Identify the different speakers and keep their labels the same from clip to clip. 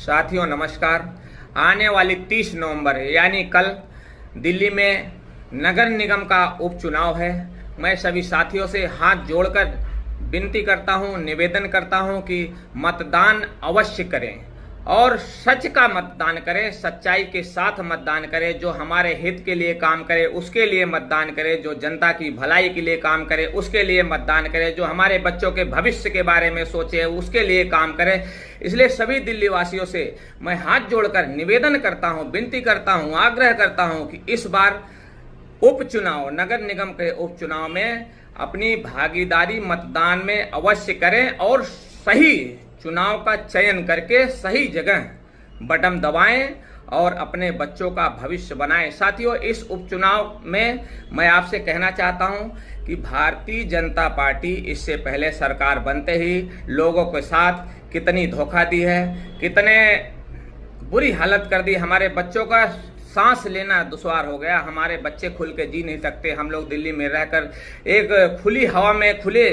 Speaker 1: साथियों नमस्कार। आने वाली 30 नवंबर यानी कल दिल्ली में नगर निगम का उपचुनाव है। मैं सभी साथियों से हाथ जोड़कर विनती करता हूं, निवेदन करता हूं कि मतदान अवश्य करें और सच का मतदान करें, सच्चाई के साथ मतदान करें। जो हमारे हित के लिए काम करे उसके लिए मतदान करें, जो जनता की भलाई के लिए काम करे उसके लिए मतदान करें, जो हमारे बच्चों के भविष्य के बारे में सोचे उसके लिए काम करें। इसलिए सभी दिल्ली वासियों से मैं हाथ जोड़कर निवेदन करता हूं, विनती करता हूं, आग्रह करता हूं कि इस बार उपचुनाव, नगर निगम के उपचुनाव में अपनी भागीदारी मतदान में अवश्य करें और सही चुनाव का चयन करके सही जगह बटन दबाएं और अपने बच्चों का भविष्य बनाएं। साथियों, इस उपचुनाव में मैं आपसे कहना चाहता हूं कि भारतीय जनता पार्टी इससे पहले सरकार बनते ही लोगों के साथ कितनी धोखा दी है, कितने बुरी हालत कर दी। हमारे बच्चों का सांस लेना दुश्वार हो गया, हमारे बच्चे खुल के जी नहीं सकते। हम लोग दिल्ली में रहकर एक खुली हवा में, खुले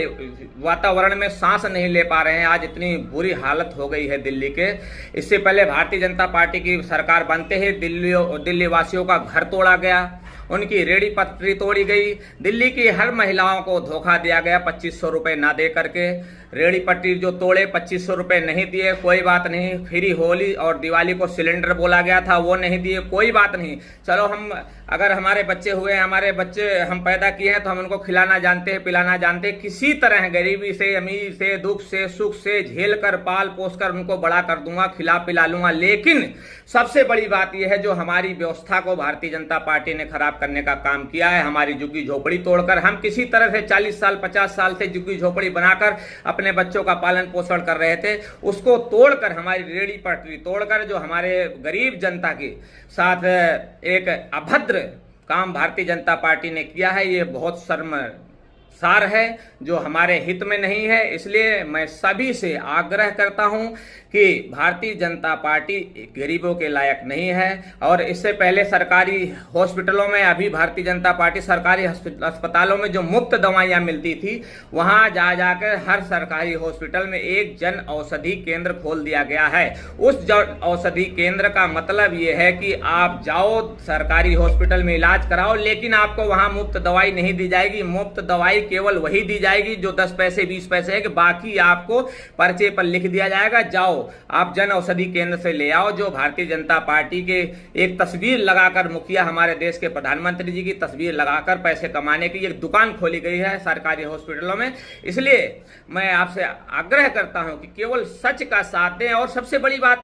Speaker 1: वातावरण में सांस नहीं ले पा रहे हैं। आज इतनी बुरी हालत हो गई है दिल्ली के। इससे पहले भारतीय जनता पार्टी की सरकार बनते ही दिल्ली वासियों का घर तोड़ा गया, उनकी रेहड़ी पटरी तोड़ी गई, दिल्ली की हर महिलाओं को धोखा दिया गया 2500 रुपये ना दे करके। रेहड़ी पटरी जो तोड़े 2500 रुपये नहीं दिए, कोई बात नहीं। फ्री होली और दिवाली को सिलेंडर बोला गया था, वो नहीं दिए, कोई बात नहीं। चलो, हम अगर हमारे बच्चे हुए, हमारे बच्चे हम पैदा किए हैं तो हम उनको खिलाना जानते हैं, पिलाना जानते हैं। किसी तरह गरीबी से, अमीर से, दुख से, सुख से झेल कर, पाल पोस कर उनको बड़ा कर दूंगा, खिला पिला लूंगा। लेकिन सबसे बड़ी बात यह है जो हमारी व्यवस्था को भारतीय जनता पार्टी ने खराब करने का काम किया है। हमारी झुग्गी झोपड़ी तोड़कर, हम किसी तरह से 40 साल 50 साल से झुग्गी झोपड़ी बनाकर अपने बच्चों का पालन पोषण कर रहे थे, उसको तोड़कर, हमारी रेहड़ी पटरी तोड़कर जो हमारे गरीब जनता के साथ एक अभद्र काम भारतीय जनता पार्टी ने किया है, ये बहुत शर्मसार है, जो हमारे हित में नहीं है। इसलिए मैं सभी से आग्रह करता हूं कि भारतीय जनता पार्टी गरीबों के लायक नहीं है। और इससे पहले सरकारी हॉस्पिटलों में, अभी भारतीय जनता पार्टी सरकारी अस्पतालों में जो मुफ्त दवाइयां मिलती थी, वहां जा जाकर हर सरकारी हॉस्पिटल में एक जन औषधि केंद्र खोल दिया गया है। उस जन औषधि केंद्र का मतलब ये है कि आप जाओ सरकारी हॉस्पिटल में इलाज कराओ, लेकिन आपको वहां मुफ्त दवाई नहीं दी जाएगी। मुफ्त दवाई केवल वही दी जाएगी जो 10 पैसे 20 पैसे है, कि बाकी आपको पर्चे पर लिख दिया जाएगा, जाओ आप जन औषधि केंद्र से ले आओ। जो भारतीय जनता पार्टी के एक तस्वीर लगाकर, मुखिया हमारे देश के प्रधानमंत्री जी की तस्वीर लगाकर पैसे कमाने की एक दुकान खोली गई है सरकारी हॉस्पिटलों में। इसलिए मैं आपसे आग्रह करता हूं कि केवल सच का साथ दें। और सबसे बड़ी बात